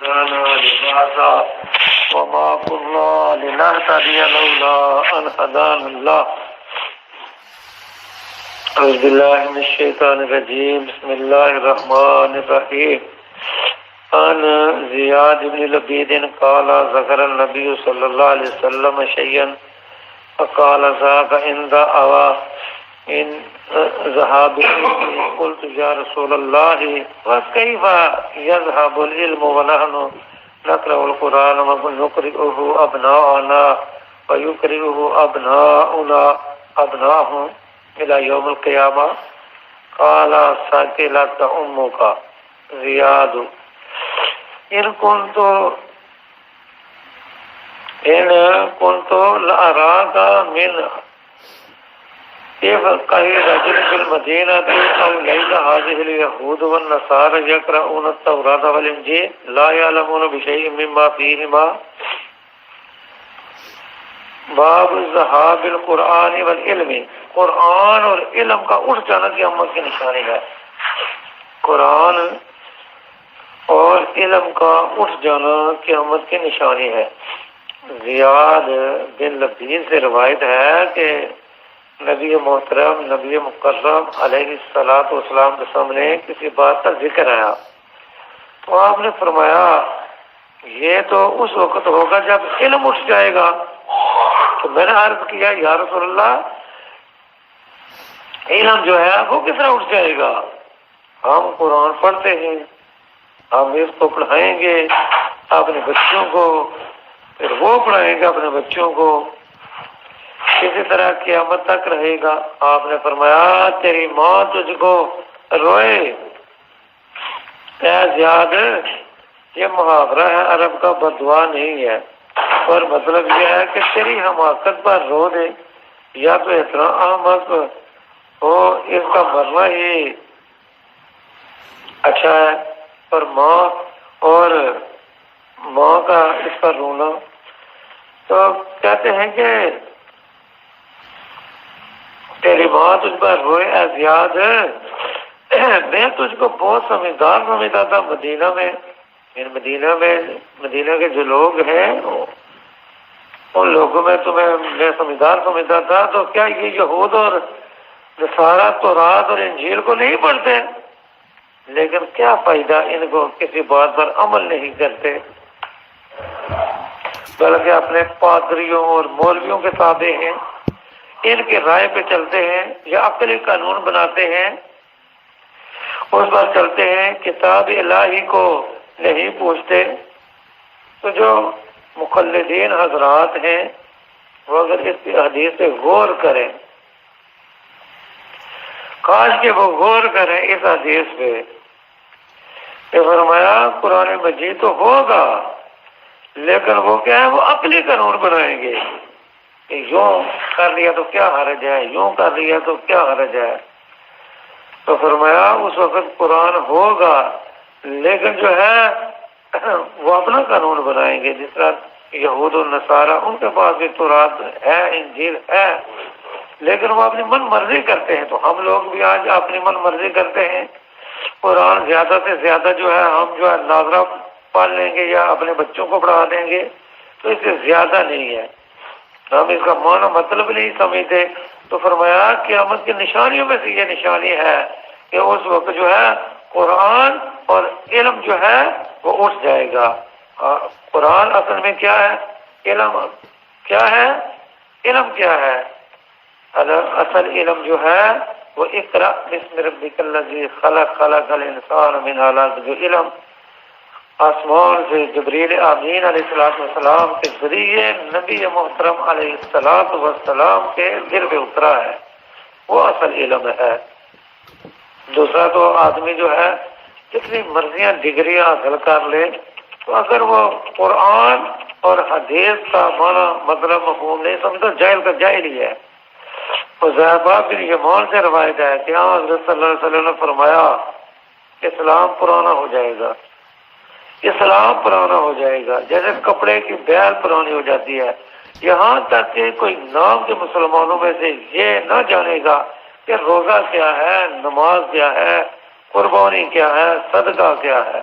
هدانا لهذا وما كنا لنهتدي لولا أن هدانا الله. أعوذ بالله من الشيطان الرجيم. بسم الله الرحمن الرحيم. عن زياد بن لبيد قال ذكر النبي صلى الله عليه وسلم شيئا فقال ذاك عند أوى إن ذهاب العلم. قلت يا رسول الله وكيف يذهب العلم ونحن نقرأ القرآن ونقرئه أبناءنا ويقرئه أبناءهم إلى يوم القيامة. قال ثقلت أمك زياد إن كنت لأراك من يفقه رجل في المدينة أو ليس هذه اليهود والنصارى يقرؤون التوراة والإنجيل لا يعلمون بشيء مما فيهما. باب ذهاب القرآن والعلم. قرآن اور علم کا اٹھ جانا قیامت کی نشانی ہے. قرآن اور علم کا اٹھ جانا قیامت کی نشانی ہے. زیاد بن لبید سے روایت ہے کہ نبی محترم نبی مکرم علیہ الصلوۃ والسلام کے سامنے کسی بات کا ذکر آیا تو آپ نے فرمایا یہ تو اس وقت ہوگا جب علم اٹھ جائے گا. تو میں نے عرض کیا یا رسول اللہ علم جو ہے وہ کس طرح اٹھ جائے گا؟ ہم قرآن پڑھتے ہیں، ہم اس کو پڑھائیں گے اپنے بچوں کو، پھر وہ پڑھائیں گے اپنے بچوں کو، کسی طرح قیامت تک رہے گا. آپ نے فرمایا تیری ماں تجھ کو روئے. اے زیاد یہ محاورہ ہے عرب کا، بددعا نہیں ہے، اور مطلب یہ ہے کہ تیری حماقت پر رو دے یا تو اتنا احمق ہو اس کا مرنا ہی اچھا ہے. اور ماں کا اس پر رونا. تو کہتے ہیں کہ تیری ماں تجھ پر روئے اے زیاد. میں تجھ کو بہت سمجھدار سمجھتا تھا مدینہ میں کے جو لوگ ہیں ان لوگوں میں تمہیں میں سمجھدار سمجھتا تھا. تو کیا یہ یہود اور نصارہ تورات اور انجیل کو نہیں پڑھتے؟ لیکن کیا فائدہ، ان کو کسی بات پر عمل نہیں کرتے بلکہ اپنے پادریوں اور مولویوں کے تابع ہیں، ان کے رائے پہ چلتے ہیں یا عقلی قانون بناتے ہیں، اس پر چلتے ہیں، کتاب الہی کو نہیں پوچھتے. تو جو مقلدین حضرات ہیں وہ اگر اس حدیث پہ غور کریں، کاش کہ وہ غور کریں اس حدیث پہ کہ فرمایا قرآن مجید تو ہوگا لیکن وہ کیا ہے، وہ عقلی قانون بنائیں گے کہ یوں کر لیا تو کیا حرج ہے، یوں کر لیا تو کیا حرج ہے. تو فرمایا اس وقت قرآن ہوگا لیکن جو ہے وہ اپنا قانون بنائیں گے. جس طرح یہود و نصارہ ان کے پاس بھی تورات ہے، انجیل ہے، لیکن وہ اپنی من مرضی کرتے ہیں. تو ہم لوگ بھی آج اپنی من مرضی کرتے ہیں. قرآن زیادہ سے زیادہ جو ہے ہم جو ہے ناظرہ پال لیں گے یا اپنے بچوں کو پڑھا دیں گے، تو اس سے زیادہ نہیں ہے. ہم اس کا معنی مطلب نہیں سمجھتے. تو فرمایا قیامت کی نشانیوں میں سے یہ نشانی ہے کہ اس وقت جو ہے قرآن اور علم جو ہے وہ اٹھ جائے گا. قرآن اصل میں کیا ہے، علم کیا ہے، علم کیا ہے؟ اصل علم جو ہے وہ اقرأ بسم ربک الذی خلق خلق الانسان من علق. جو علم آسمان سے جبریل امین علیہ السلام کے ذریعے نبی محترم علیہ السلام کے دل پہ اترا ہے، وہ اصل علم ہے. دوسرا تو آدمی جو ہے جتنی مرضیاں ڈگریاں حاصل کر لے، تو اگر وہ قرآن اور حدیث کا معنی مطلب مفہوم نہیں سمجھتا، جاہل کا جاہل ہی ہے. حذیفہ بن یمان سے روایت ہے کہ حضرت صلی اللہ علیہ وسلم نے فرمایا اسلام پرانا ہو جائے گا، اسلام پرانا ہو جائے گا جیسے کپڑے کی بیل پرانی ہو جاتی ہے. یہاں تک کہ کوئی نام کے مسلمانوں میں سے یہ نہ جانے گا کہ روزہ کیا ہے، نماز کیا ہے، قربانی کیا ہے، صدقہ کیا ہے.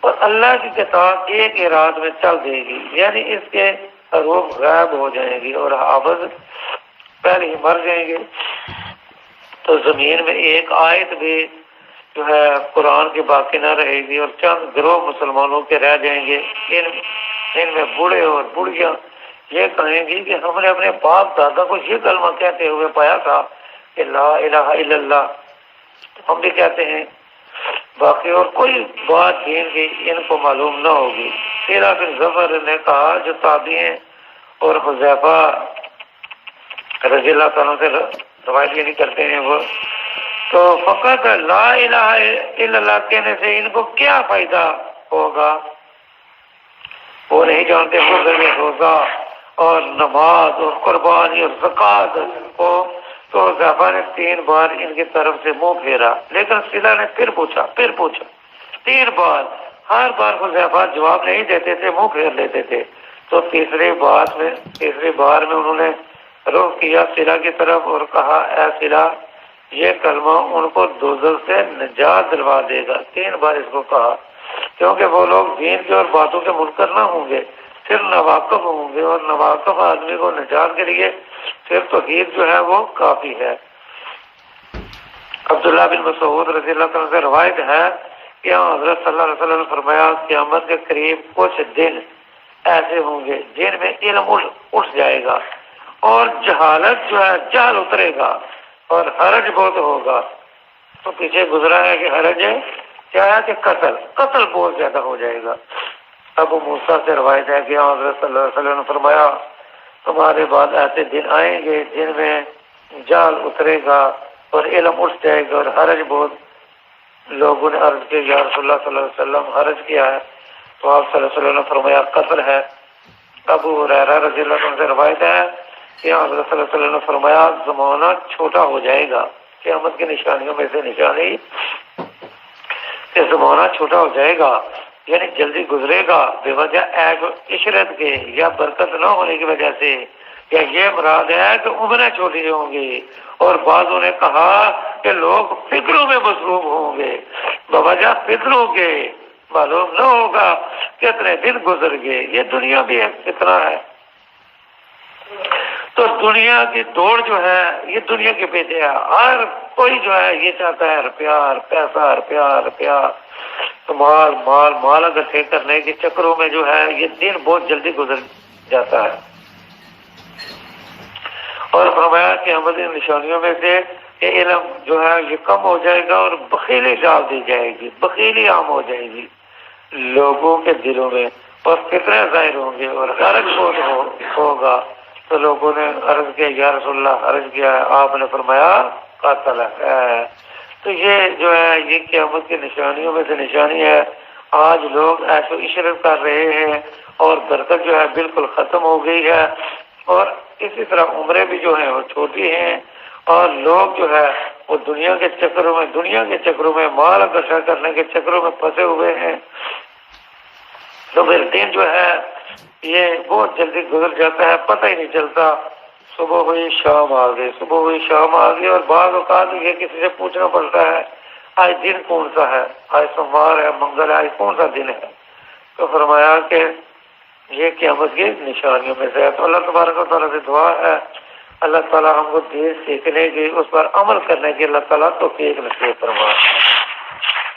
اور اللہ کی کتاب ایک ہی رات میں چل دے گی، یعنی اس کے حروف غائب ہو جائیں گی اور حافظ پہلے ہی مر جائیں گے، تو زمین میں ایک آیت بھی جو ہے قرآن کی باقی نہ رہے گی، اور چند گروہ مسلمانوں کے رہ جائیں گے۔ ان میں بوڑھے اور بوڑھیاں یہ کہیں گی کہ ہم نے اپنے باپ دادا کو یہ کلمہ کہتے ہوئے پایا تھا کہ لا الہ الا اللہ، ہم بھی کہتے ہیں، باقی اور کوئی بات دین کی ان کو معلوم نہ ہوگی۔ سیرہ بن ظفر نے کہا، جو تابعی ہیں اور حذیفہ رضی اللہ تعالیٰ سے روایت نہیں کرتے ہیں، وہ تو فقط لا الہ الا اللہ کہنے سے ان کو کیا فائدہ ہوگا؟ وہ نہیں جانتے روزہ اور نماز اور قربانی اور زکوٰۃ کو۔ تو حذیفہ نے 3 بار ان کی طرف سے منہ پھیرا، لیکن صلہ نے پھر پوچھا 3 بار، ہر بار حذیفہ جواب نہیں دیتے تھے، منہ پھیر لیتے تھے۔ تو تیسری بار میں انہوں نے رخ کیا صلہ کی طرف اور کہا، اے صلہ، یہ کلمہ ان کو دوزخ سے نجات دلوا دے گا۔ 3 بار اس کو کہا، کیونکہ وہ لوگ دین کی اور باتوں کے منکر نہ ہوں گے، پھر نواقف ہوں گے، اور نواقف آدمی کو نجات کے لیے پھر توحید جو ہے وہ کافی ہے۔ عبداللہ بن مسعود رضی اللہ عنہ سے روایت ہے کہ حضرت صلی اللہ علیہ وسلم نے فرمایا، قیامت کے قریب کچھ دن ایسے ہوں گے جن میں علم اٹھ جائے گا اور جہالت جو ہے جہل اترے گا اور حرج بہت ہوگا۔ تو پیچھے گزرا ہے کہ حرج کیا ہے کہ قتل بہت زیادہ ہو جائے گا۔ ابو موسیٰ سے روایت ہے کہ حضرت صلی اللہ علیہ وسلم نے فرمایا، تمہارے بعد ایسے دن آئیں گے جن میں جہل اترے گا اور علم اٹھ جائے گا اور حرج بہت۔ لوگوں نے عرض کی، یا رسول اللہ صلی اللہ علیہ وسلم حرج کیا ہے؟ تو آپ صلی اللہ علیہ وسلم نے فرمایا، قتل ہے۔ ابو ہریرہ رضی اللہ عنہ سے روایت ہے کہ حضرت صلی اللہ علیہ وسلم نے فرمایا، زمانہ چھوٹا ہو جائے گا۔ قیامت کی نشانیوں میں سے نشانی کہ زمانہ چھوٹا ہو جائے گا، یعنی جلدی گزرے گا، بے وجہ ایک عشرت کے یا برکت نہ ہونے کی وجہ سے، یا یہ مراد ہے کہ عمریں چھوٹی ہوں گی۔ اور بعضوں نے کہا کہ لوگ فکروں میں مصروف ہوں گے، بوجہ فکروں کے معلوم نہ ہوگا کتنے دن گزر گئے۔ یہ دنیا بھی اتنا ہے، تو دنیا کی دوڑ جو ہے یہ دنیا کے پیچھے ہے۔ ہر کوئی جو ہے یہ چاہتا ہے روپیہ، تو مال اکٹھے کرنے کے چکروں میں جو ہے یہ دن بہت جلدی گزر جاتا ہے۔ اور فرمایا کہ قیامت کی نشانیوں میں سے یہ علم جو ہے یہ کم ہو جائے گا اور بخیلی ڈال دی جائے گی، بخیلی عام ہو جائے گی لوگوں کے دلوں میں، اور فطریں ظاہر ہوں گے اور حرج بہت ہوگا۔ تو لوگوں نے عرض کیا، یا رسول اللہ حرج کیا ہے؟ آپ نے فرمایا، قتل ہے۔ تو یہ جو ہے یہ قیامت کی نشانیوں میں سے نشانی ہے۔ آج لوگ ایسے عشرت کر رہے ہیں اور برکت جو ہے بالکل ختم ہو گئی ہے، اور اسی طرح عمریں بھی جو ہیں وہ چھوٹی ہیں، اور لوگ جو ہے وہ دنیا کے چکروں میں مال اکٹھا کرنے کے چکروں میں پھنسے ہوئے ہیں۔ تو پھر دن جو ہے یہ بہت جلدی گزر جاتا ہے، پتہ ہی نہیں چلتا۔ صبح ہوئی شام آ گئی، اور بعض اوقات یہ کسی سے پوچھنا پڑتا ہے، آج دن کون سا ہے؟ آج سوموار ہے، منگل ہے، آج کون سا دن ہے؟ تو فرمایا کہ یہ قیامت کی نشانیوں میں سے ہے۔ تو اللہ تبارک و تعالیٰ سے دعا ہے، اللہ تعالیٰ ہم کو دین سیکھنے کی، اس پر عمل کرنے کی اللہ تعالیٰ توفیق نصیب فرمائے۔